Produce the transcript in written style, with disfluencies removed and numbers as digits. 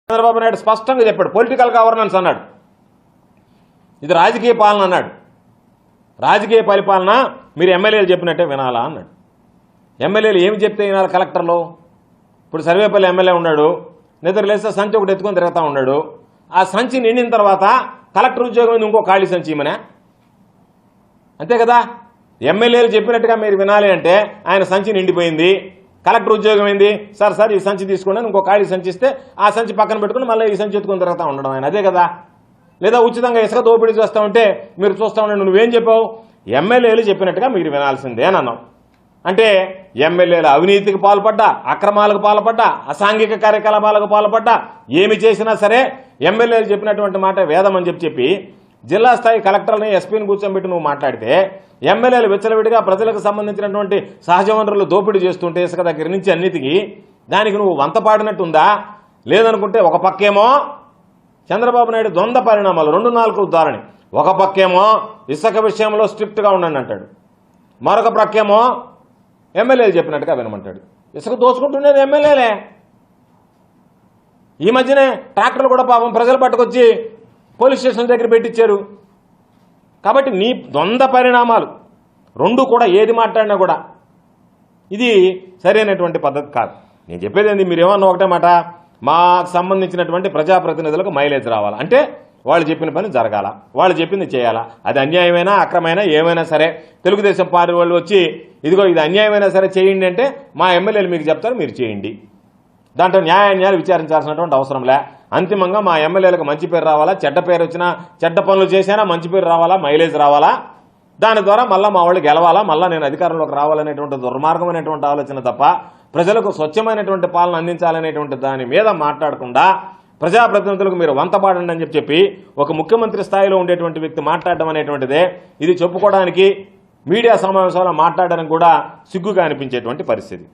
చంద్రబాబు నాయుడు స్పష్టంగా చెప్పాడు, political governance అన్నాడు, ఇది రాజకీయ పాలన అన్నాడు. రాజకీయ పరిపాలన మీరు ఎమ్మెల్యేలు చెప్పినట్టే వినాలా అన్నాడు. ఎమ్మెల్యేలు ఏమి చెప్తే వినాలి కలెక్టర్లు? ఇప్పుడు సర్వేపల్లి ఎమ్మెల్యే ఉన్నాడు, నిద్ర లేస్తే సంచి ఒకటి ఎత్తుకొని తిరుగుతూ ఉన్నాడు. ఆ సంచి నిండిన తర్వాత కలెక్టర్ ఉద్యోగం ఇంకో ఖాళీ సంచి ఇమనే, అంతే కదా. ఎమ్మెల్యేలు చెప్పినట్టుగా మీరు వినాలి అంటే ఆయన సంచి నిండిపోయింది, కలెక్టర్ ఉద్యోగం ఏంది, సార్ ఈ సంచి తీసుకోండి ఇంకో ఖాళీ సంచి ఇస్తే ఆ సంచి పక్కన పెట్టుకుని మళ్ళీ ఈ సంచి ఎత్తుకొని తిరుగుతూ ఉండడం ఆయన, అదే కదా. లేదా ఉచితంగా ఇసుక దోపిడీ చేస్తూ ఉంటే మీరు చూస్తూ ఉండండి, నువ్వేం చెప్పావు, ఎమ్మెల్యేలు చెప్పినట్టుగా మీరు వినాల్సిందే అని అన్నావు. అంటే ఎమ్మెల్యేలు అవినీతికి పాల్పడ్డా, అక్రమాలకు పాల్పడ్డా, అసాంఘిక కార్యకలాపాలకు పాల్పడ్డా, ఏమి చేసినా సరే ఎమ్మెల్యేలు చెప్పినటువంటి మాట వేదం అని చెప్పి జిల్లా స్థాయి కలెక్టర్ని ఎస్పీని కూర్చోబెట్టి నువ్వు మాట్లాడితే ఎమ్మెల్యేలు విచ్చలవిడిగా ప్రజలకు సంబంధించినటువంటి సహజ వనరులు దోపిడీ చేస్తుంటే ఇసుక దగ్గర నుంచి అన్నిటికీ దానికి నువ్వు వంత పాడినట్టుందా? లేదనుకుంటే ఒక పక్కేమో చంద్రబాబు నాయుడు ద్వంద్వ పరిణామాలు 2-4 ఉదాహరణ, ఒక పక్కేమో ఇసుక విషయంలో స్ట్రిక్ట్గా ఉండండి అంటాడు, మరొక పక్కేమో ఎమ్మెల్యేలు చెప్పినట్టుగా వినమంటాడు. ఇసుక దోచుకుంటుండేది ఎమ్మెల్యేలే. ఈ మధ్యనే ట్రాక్టర్లు కూడా పాపం ప్రజలు పట్టుకొచ్చి పోలీస్ స్టేషన్ దగ్గర పెట్టించారు. కాబట్టి నీ ద్వంద్వ పరిణామాలు రెండు కూడా ఏది మాట్లాడినా కూడా ఇది సరైనటువంటి పద్ధతి కాదు. నేను చెప్పేది ఏంది, మీరేమన్నా ఒకటే మాట, మాకు సంబంధించినటువంటి ప్రజాప్రతినిధులకు మైలేజ్ రావాలి అంటే వాళ్ళు చెప్పిన పని జరగాల, వాళ్ళు చెప్పింది చేయాలా. అది అన్యాయమైనా అక్రమైనా ఏమైనా సరే తెలుగుదేశం పార్టీ వాళ్ళు వచ్చి ఇదిగో ఇది అన్యాయమైనా సరే చేయండి అంటే మా ఎమ్మెల్యేలు మీకు చెప్తారు, మీరు చేయండి. దాంట్లో న్యాయాన్యాయాలు విచారించాల్సినటువంటి అవసరంలే. అంతిమంగా మా ఎమ్మెల్యేలకు మంచి పేరు రావాలా, చెడ్డ పేరు వచ్చినా, చెడ్డ పనులు చేసినా మంచి పేరు రావాలా, మైలేజ్ రావాలా, దాని ద్వారా మళ్ళీ మా వాళ్ళు గెలవాలా, మళ్ళీ నేను అధికారంలోకి రావాలనేటువంటి దుర్మార్గమైనటువంటి ఆలోచన తప్ప ప్రజలకు స్వచ్ఛమైనటువంటి పాలన అందించాలనేటువంటి దాని మీద మాట్లాడకుండా ప్రజాప్రతినిధులకు మీరు వంతపాడండి అని చెప్పి ఒక ముఖ్యమంత్రి స్థాయిలో ఉండేటువంటి వ్యక్తి మాట్లాడడం అనేటువంటిదే ఇది చెప్పుకోవడానికి మీడియా సమావేశాల్లో మాట్లాడడానికి కూడా సిగ్గుగా అనిపించేటువంటి పరిస్థితి.